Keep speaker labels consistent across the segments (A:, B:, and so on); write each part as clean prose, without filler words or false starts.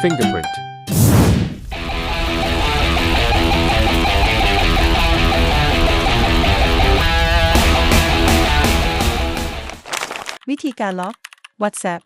A: Fingerprint.
B: วิธีการล็อก WhatsApp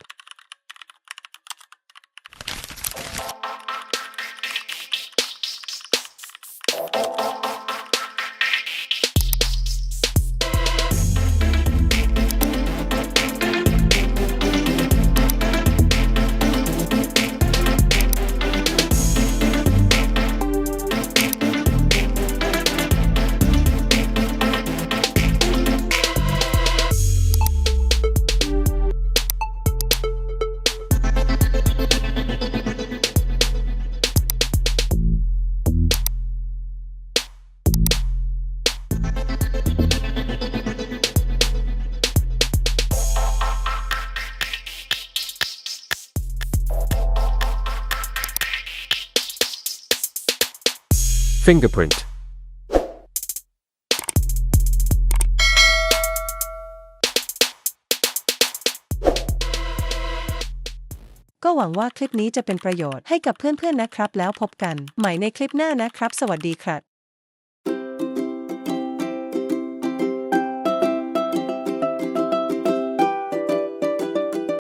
A: Fingerprint.
B: ก็หวังว่าคลิปนี้จะเป็นประโยชน์ให้กับเพื่อนๆนะครับแล้วพบกันใหม่ในคลิปหน้านะครับสวัสดีครับ